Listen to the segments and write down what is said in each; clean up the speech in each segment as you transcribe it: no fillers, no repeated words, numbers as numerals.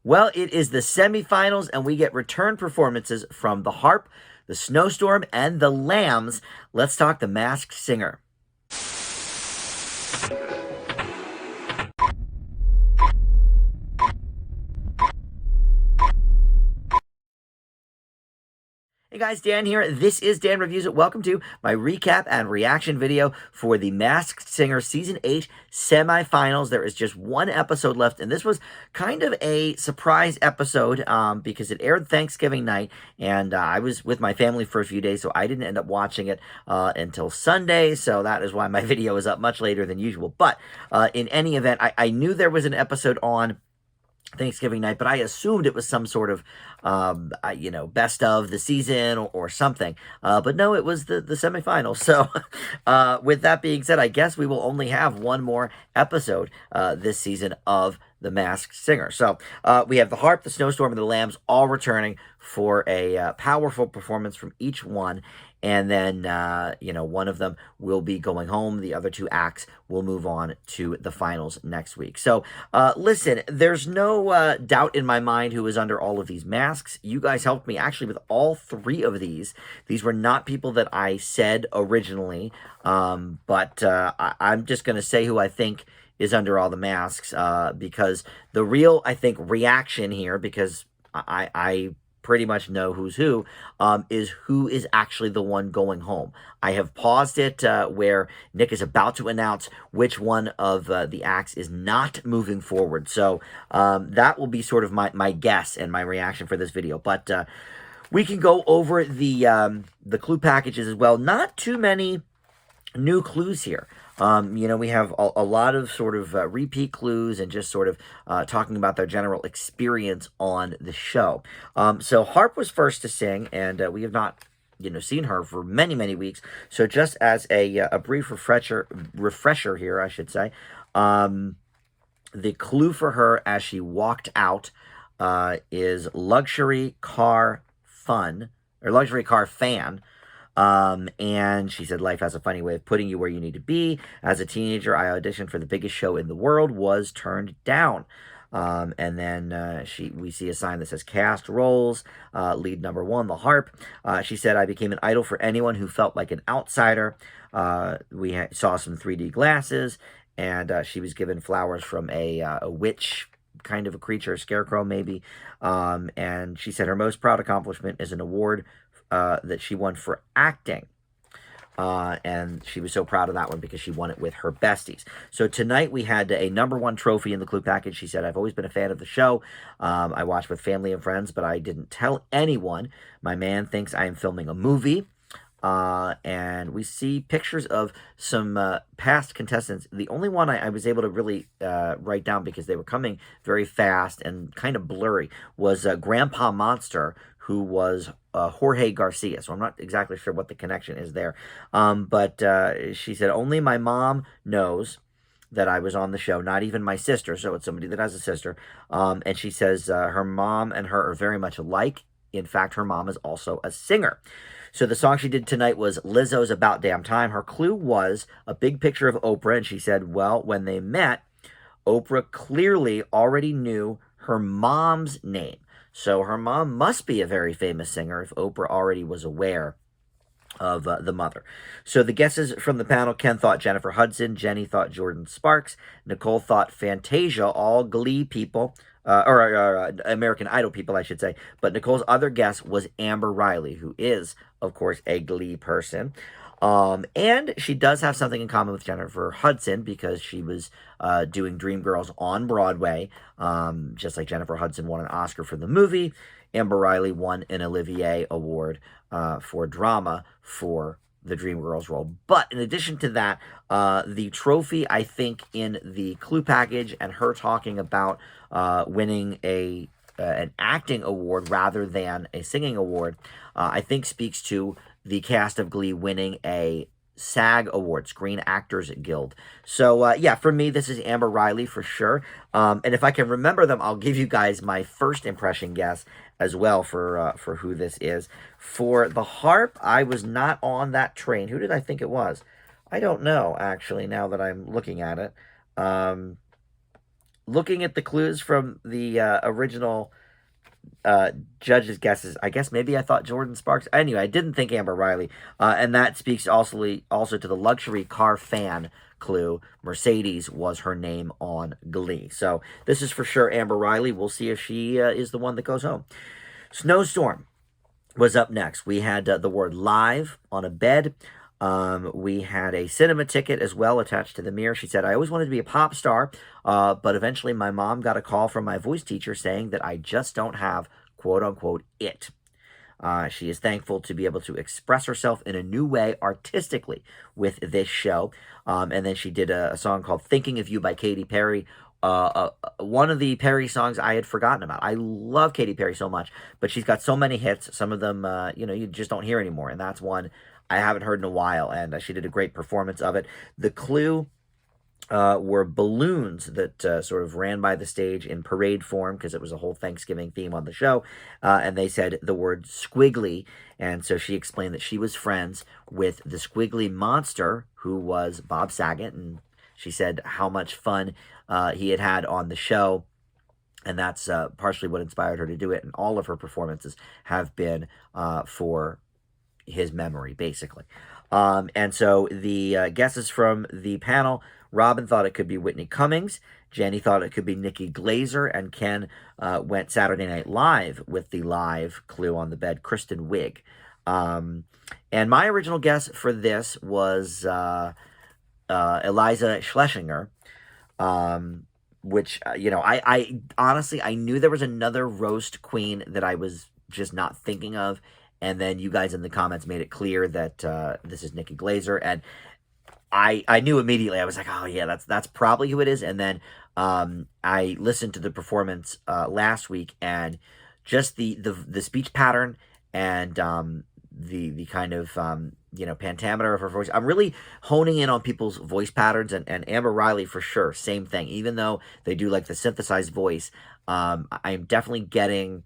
Well, it is the semifinals, and we get return performances from the Harp, the Snowstorm, and the Lambs. Let's talk the Masked Singer. Hey guys, Dan here. This is Dan Reviews It. Welcome to my recap and reaction video for the Masked Singer Season 8 semifinals. There is just one episode left, and this was kind of a surprise episode because it aired Thanksgiving night, and I was with my family for a few days, so I didn't end up watching it until Sunday, so that is why my video is up much later than usual. But in any event, I knew there was an episode on Thanksgiving night, but I assumed it was some sort of, best of the season or something. But no, it was the semifinals. So with that being said, I guess we will only have one more episode this season of The Masked Singer. So we have the Harp, the Snowstorm, and the Lambs all returning for a powerful performance from each one. And then, one of them will be going home. The other two acts will move on to the finals next week. So, listen, there's no doubt in my mind who is under all of these masks. You guys helped me actually with all three of these. These were not people that I said originally, but I'm just going to say who I think is under all the masks because the real, I think, reaction here, because I pretty much know who's who is actually the one going home. I have paused it where Nick is about to announce which one of the acts is not moving forward. So that will be sort of my guess and my reaction for this video. But we can go over the clue packages as well. Not too many new clues here. We have a lot of sort of repeat clues and just sort of talking about their general experience on the show. So Harp was first to sing, and we have not, seen her for many, many weeks. So just as a brief refresher here, I should say, the clue for her as she walked out is luxury car fun, or luxury car fan. And she said, life has a funny way of putting you where you need to be. As a teenager, I auditioned for the biggest show in the world, was turned down. And then we see a sign that says cast roles, lead number 1, the Harp. She said, I became an idol for anyone who felt like an outsider. We saw some 3D glasses, and she was given flowers from a witch kind of a creature, a scarecrow maybe. And she said her most proud accomplishment is an award that she won for acting. And she was so proud of that one because she won it with her besties. So tonight we had a number 1 trophy in the clue package. She said, I've always been a fan of the show. I watched with family and friends, but I didn't tell anyone. My man thinks I am filming a movie. And we see pictures of some past contestants. The only one I was able to really write down because they were coming very fast and kind of blurry was Grandpa Monster, who was Jorge Garcia. So I'm not exactly sure what the connection is there. But she said, only my mom knows that I was on the show, not even my sister. So it's somebody that has a sister. And she says her mom and her are very much alike. In fact, her mom is also a singer. So the song she did tonight was Lizzo's About Damn Time. Her clue was a big picture of Oprah, and she said, well, when they met, Oprah clearly already knew her mom's name. So her mom must be a very famous singer if Oprah already was aware of the mother. So the guesses from the panel, Ken thought Jennifer Hudson, Jenny thought Jordan Sparks, Nicole thought Fantasia, all Glee people, or American Idol people, I should say. But Nicole's other guess was Amber Riley, who is, of course, a Glee person. And she does have something in common with Jennifer Hudson because she was doing Dreamgirls on Broadway, just like Jennifer Hudson won an Oscar for the movie. Amber Riley won an Olivier Award for drama for the Dreamgirls role. But in addition to that, the trophy, I think, in the clue package and her talking about winning an acting award rather than a singing award, I think speaks to the cast of Glee winning a SAG Award, Screen Actors Guild. So, yeah, for me, this is Amber Riley for sure. And if I can remember them, I'll give you guys my first impression guess as well for who this is. For the Harp, I was not on that train. Who did I think it was? I don't know, actually, now that I'm looking at it. looking at the clues from the original judges' guesses, I guess maybe I thought Jordan Sparks. Anyway, I didn't think Amber Riley, and that speaks also to the luxury car fan clue. Mercedes was her name on Glee. So this is for sure Amber Riley. We'll see if she is the one that goes home. Snowstorm was up next. We had the word live on a bed. We had a cinema ticket as well attached to the mirror. She said, I always wanted to be a pop star, but eventually my mom got a call from my voice teacher saying that I just don't have, quote unquote, it. She is thankful to be able to express herself in a new way artistically with this show. And then she did a song called Thinking of You by Katy Perry. One of the Perry songs I had forgotten about. I love Katy Perry so much, but she's got so many hits. Some of them, you just don't hear anymore. And that's one I haven't heard in a while. And she did a great performance of it. The clue were balloons that sort of ran by the stage in parade form because it was a whole Thanksgiving theme on the show. And they said the word squiggly. And so she explained that she was friends with the squiggly monster, who was Bob Saget. And she said how much fun he had on the show. And that's partially what inspired her to do it. And all of her performances have been for his memory, basically. And so the guesses from the panel, Robin thought it could be Whitney Cummings. Jenny thought it could be Nikki Glazer. And Ken went Saturday Night Live with the live clue on the bed, Kristen Wiig. And my original guess for this was Eliza Schlesinger. Which, I honestly, I knew there was another roast queen that I was just not thinking of. And then you guys in the comments made it clear that this is Nikki Glazer. And I knew immediately. I was like, oh, yeah, that's probably who it is. And then I listened to the performance last week, and just the speech pattern and the kind of, pentameter of her voice. I'm really honing in on people's voice patterns, and Amber Riley for sure, same thing. Even though they do like the synthesized voice, I'm definitely getting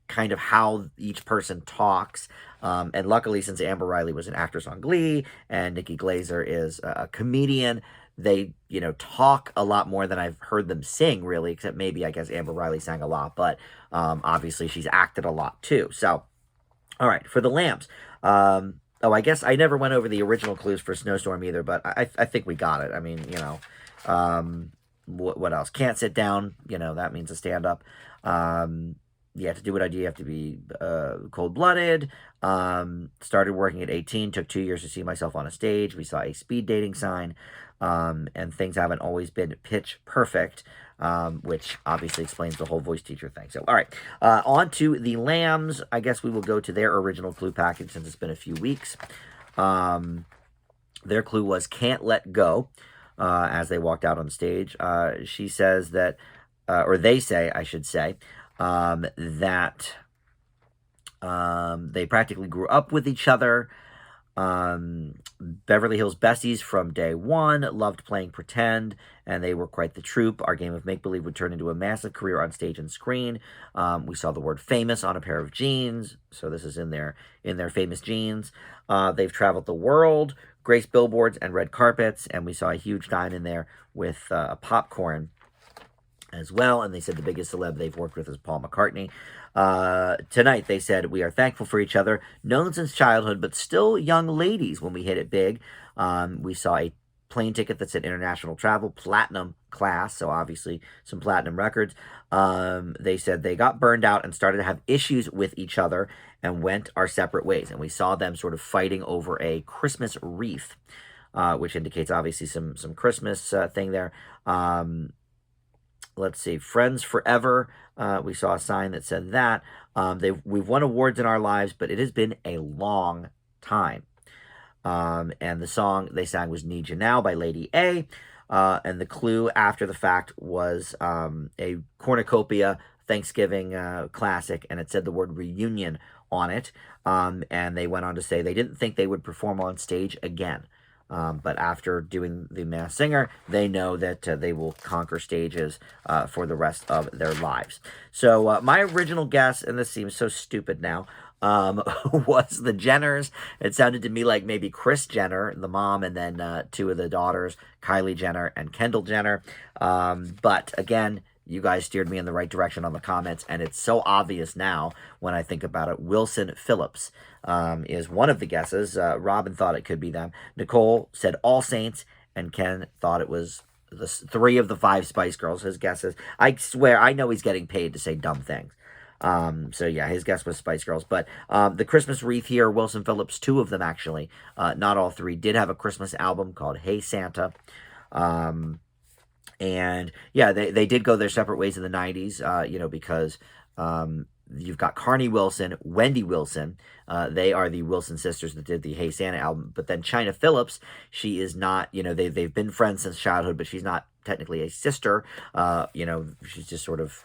kind of how each person talks. And luckily, since Amber Riley was an actress on Glee and Nikki Glazer is a comedian, they, talk a lot more than I've heard them sing, really, except maybe, I guess, Amber Riley sang a lot, but obviously she's acted a lot too. So, all right, for the Lambs. I guess I never went over the original clues for Snowstorm either, but I think we got it. I mean, what else? Can't sit down, that means a stand-up. You have to do what I do. You have to be cold-blooded. Started working at 18. Took 2 years to see myself on a stage. We saw a speed dating sign. And things haven't always been pitch perfect, which obviously explains the whole voice teacher thing. So, all right. On to the Lambs. I guess we will go to their original clue package since it's been a few weeks. Their clue was Can't Let Go as they walked out on stage. She says that, or they say, I should say, that they practically grew up with each other. Beverly Hills besties from day one, loved playing pretend, and they were quite the troupe. Our game of make-believe would turn into a massive career on stage and screen. We saw the word famous on a pair of jeans, so this is in their famous jeans. They've traveled the world, graced billboards and red carpets, and we saw a huge dine in there with popcorn as well. And they said the biggest celeb they've worked with is Paul McCartney. Tonight they said, we are thankful for each other, known since childhood, but still young ladies when we hit it big. We saw a plane ticket that said international travel, platinum class, so obviously some platinum records. They said they got burned out and started to have issues with each other and went our separate ways. And we saw them sort of fighting over a Christmas wreath, which indicates obviously some Christmas thing there. Let's see, Friends Forever. We saw a sign that said that. We've won awards in our lives, but it has been a long time. And the song they sang was Need You Now by Lady A. And the clue after the fact was a cornucopia Thanksgiving classic, and it said the word reunion on it. And they went on to say they didn't think they would perform on stage again. But after doing The Masked Singer, they know that they will conquer stages for the rest of their lives. So my original guess, and this seems so stupid now, was the Jenners. It sounded to me like maybe Kris Jenner, the mom, and then two of the daughters, Kylie Jenner and Kendall Jenner. But again, you guys steered me in the right direction on the comments, and it's so obvious now when I think about it. Wilson Phillips is one of the guesses. Robin thought it could be them. Nicole said All Saints, and Ken thought it was the three of the five Spice Girls. His guesses. I swear, I know he's getting paid to say dumb things. So yeah, his guess was Spice Girls. But the Christmas wreath here, Wilson Phillips, two of them actually, not all three, did have a Christmas album called Hey Santa. And yeah, they did go their separate ways in the 90s, because you've got Carney Wilson, Wendy Wilson. They are the Wilson sisters that did the Hey Santa album. But then China Phillips, she is not, they've been friends since childhood, but she's not technically a sister. She's just sort of,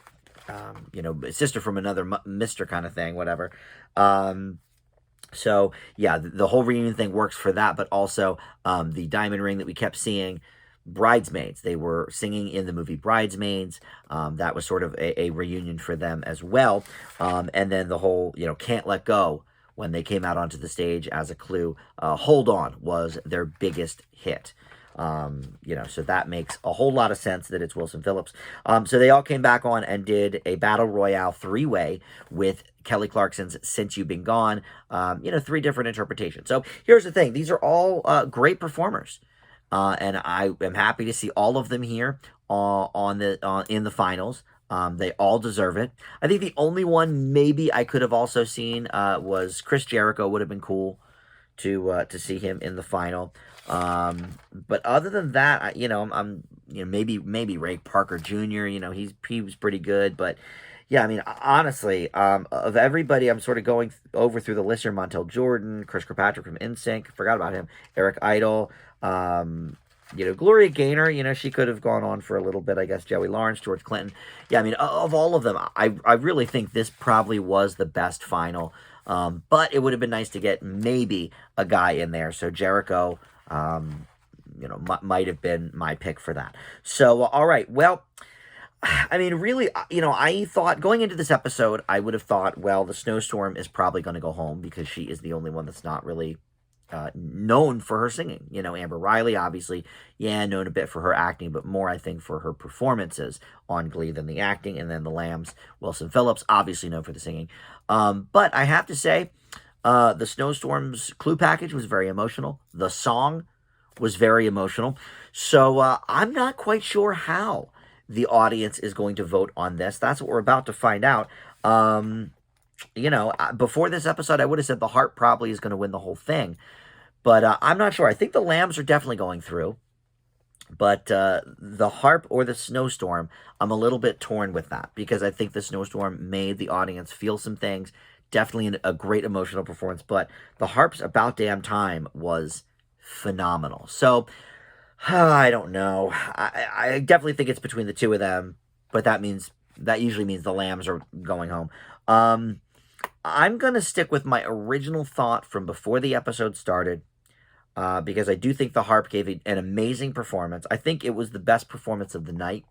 sister from another mister kind of thing, whatever. So yeah, the whole reunion thing works for that, but also the diamond ring that we kept seeing, Bridesmaids. They were singing in the movie Bridesmaids. That was sort of a reunion for them as well. And then the whole, Can't Let Go, when they came out onto the stage as a clue, Hold On was their biggest hit. So that makes a whole lot of sense that it's Wilson Phillips. So they all came back on and did a Battle Royale three-way with Kelly Clarkson's Since You've Been Gone, three different interpretations. So here's the thing. These are all great performers. And I am happy to see all of them here in the finals. They all deserve it. I think the only one maybe I could have also seen was Chris Jericho. Would have been cool to see him in the final. But other than that, I'm maybe Ray Parker Jr. He was pretty good, but yeah, I mean, honestly, of everybody, I'm sort of going over through the list here. Montel Jordan, Chris Kirkpatrick from NSYNC, forgot about him. Eric Idle, Gloria Gaynor, she could have gone on for a little bit, I guess. Joey Lawrence, George Clinton. Yeah, I mean, of all of them, I really think this probably was the best final. But it would have been nice to get maybe a guy in there. So Jericho, might have been my pick for that. So, all right, well, I mean, really, I thought going into this episode, I would have thought, well, the Snowstorm is probably going to go home because she is the only one that's not really known for her singing. Amber Riley, obviously, known a bit for her acting, but more, I think, for her performances on Glee than the acting. And then the Lambs, Wilson Phillips, obviously known for the singing. But I have to say, the Snowstorm's clue package was very emotional. The song was very emotional. So I'm not quite sure how the audience is going to vote on this. That's what we're about to find out. Before this episode, I would have said the Harp probably is going to win the whole thing. But I'm not sure. I think the Lambs are definitely going through. But the Harp or the Snowstorm, I'm a little bit torn with that. Because I think the Snowstorm made the audience feel some things. Definitely a great emotional performance. But the Harp's About Damn Time was phenomenal. So, I don't know. I definitely think it's between the two of them. But that usually means the Lambs are going home. I'm going to stick with my original thought from before the episode started, because I do think the Harp gave an amazing performance. I think it was the best performance of the night.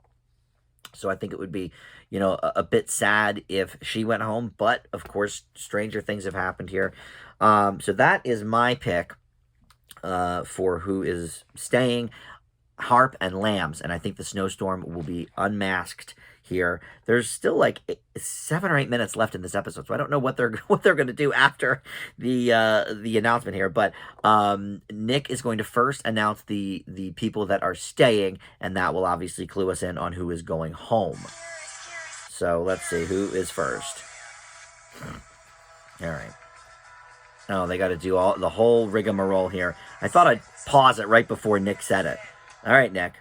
So I think it would be, a bit sad if she went home. But, of course, stranger things have happened here. So that is my pick for who is staying. Harp and Lambs. And I think the Snowstorm will be unmasked here. There's still like 7 or 8 minutes left in this episode, so I don't know what they're going to do after the announcement here. But Nick is going to first announce the people that are staying, and that will obviously clue us in on who is going home. So let's see who is first. All right. Oh, they got to do the whole rigmarole here. I thought I'd pause it right before Nick said it. All right, Nick.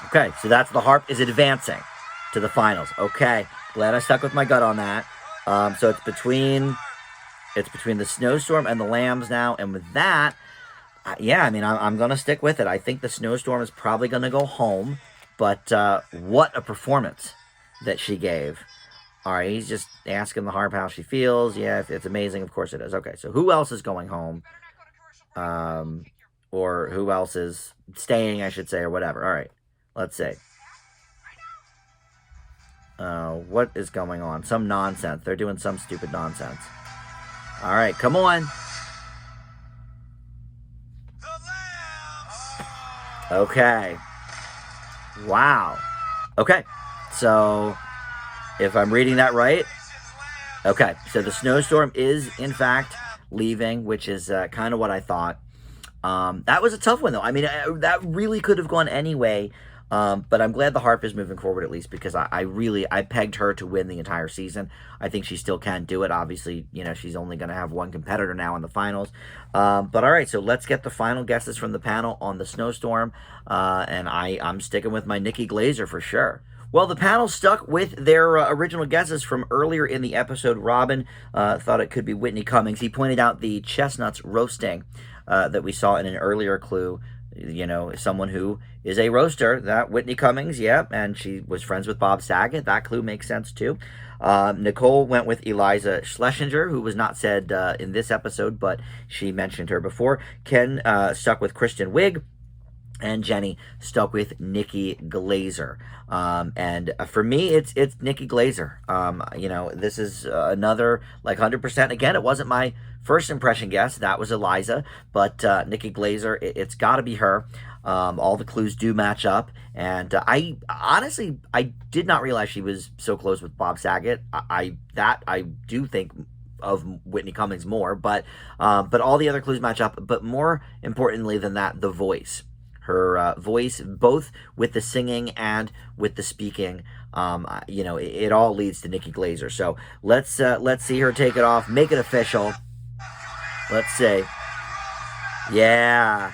Okay, so that's the Harp is advancing to the finals. Okay, glad I stuck with my gut on that. So it's between the Snowstorm and the Lambs now, and with that, I'm gonna stick with it. I think the Snowstorm is probably gonna go home, but what a performance that she gave. All right, he's just asking the Harp how she feels. Yeah, it's amazing. Of course it is. Okay, so who else is going home? Or who else is staying, I should say, or whatever. All right. Let's see. What is going on? Some nonsense. They're doing some stupid nonsense. All right, come on. Okay. Wow. Okay. So, if I'm reading that right, okay. So the snowstorm is, in fact, leaving, which is kind of what I thought. That was a tough one, though. I mean, that really could have gone anyway. But I'm glad the Harp is moving forward at least, because I pegged her to win the entire season. I think she still can do it. Obviously, she's only going to have one competitor now in the finals. But all right, so let's get the final guesses from the panel on the Snowstorm. And I'm sticking with my Nikki Glazer for sure. Well, the panel stuck with their original guesses from earlier in the episode. Robin thought it could be Whitney Cummings. He pointed out the chestnuts roasting that we saw in an earlier clue. Someone who is a roaster, that Whitney Cummings, yeah, and she was friends with Bob Saget. That clue makes sense, too. Nicole went with Eliza Schlesinger, who was not said in this episode, but she mentioned her before. Ken stuck with Kristen Wiig. And Jenny stuck with Nikki Glazer. And for me, it's Nikki Glazer. This is another, 100%. Again, it wasn't my first impression guess. That was Eliza. But Nikki Glazer, it's got to be her. All the clues do match up. And I did not realize she was so close with Bob Saget. I do think of Whitney Cummings more. But all the other clues match up. But more importantly than that, the voice. Her voice, both with the singing and with the speaking, it all leads to Nikki Glazer. So let's see her take it off, make it official. Let's see. Yeah,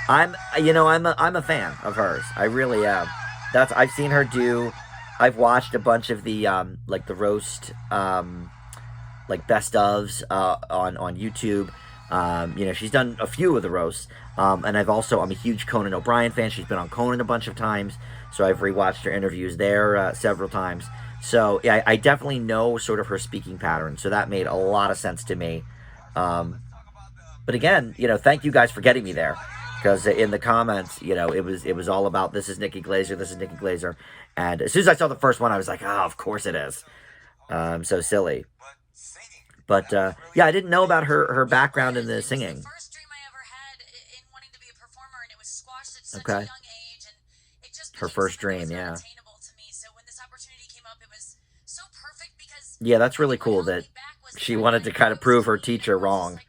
I'm a fan of hers. I really am. I've seen her do. I've watched a bunch of the the roast, best ofs on YouTube. She's done a few of the roasts. And I'm a huge Conan O'Brien fan. She's been on Conan a bunch of times, so I've rewatched her interviews there several times. So yeah, I definitely know sort of her speaking pattern. So that made a lot of sense to me. But again, thank you guys for getting me there, because in the comments, it was all about this is Nikki Glazer, this is Nikki Glazer, and as soon as I saw the first one, I was like, oh, of course it is. So silly. But yeah, I didn't know about her background in the singing. Okay. Her first dream, yeah. Yeah, that's really cool that she wanted to kind of prove her teacher wrong.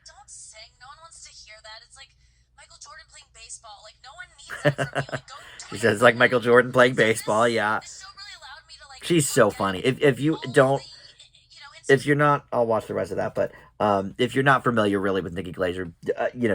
She says, like Michael Jordan playing baseball, yeah. She's so funny. If you're not, I'll watch the rest of that, but if you're not familiar really with Nikki Glazer,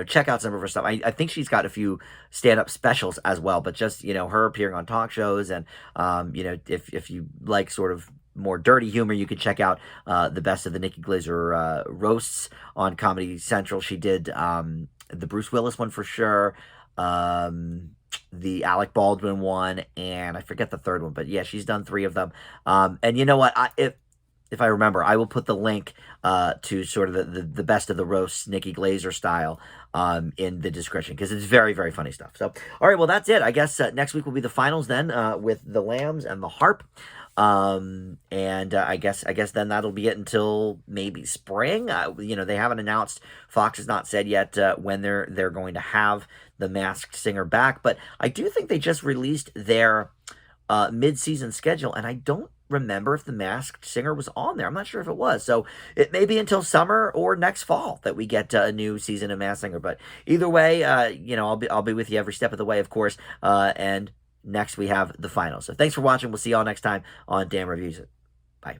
check out some of her stuff. I think she's got a few stand-up specials as well, but just, her appearing on talk shows, and, if you like sort of more dirty humor, you could check out the best of the Nikki Glazer roasts on Comedy Central. She did the Bruce Willis one for sure, the Alec Baldwin one, and I forget the third one, but yeah, she's done 3 of them. And you know what, if I remember, I will put the link to sort of the best of the roasts, Nikki Glazer style, in the description, because it's very, very funny stuff. So, all right, well, that's it. I guess next week will be the finals then, with the Lambs and the Harp. And I guess then that'll be it until maybe spring. They haven't announced. Fox has not said yet when they're going to have the Masked Singer back, but I do think they just released their mid-season schedule, and I don't remember if the Masked Singer was on there. I'm not sure if it was. So it may be until summer or next fall that we get a new season of Masked Singer. But either way, I'll be with you every step of the way, of course. And next we have the finals. So thanks for watching. We'll see y'all next time on Dan Reviews It. Bye.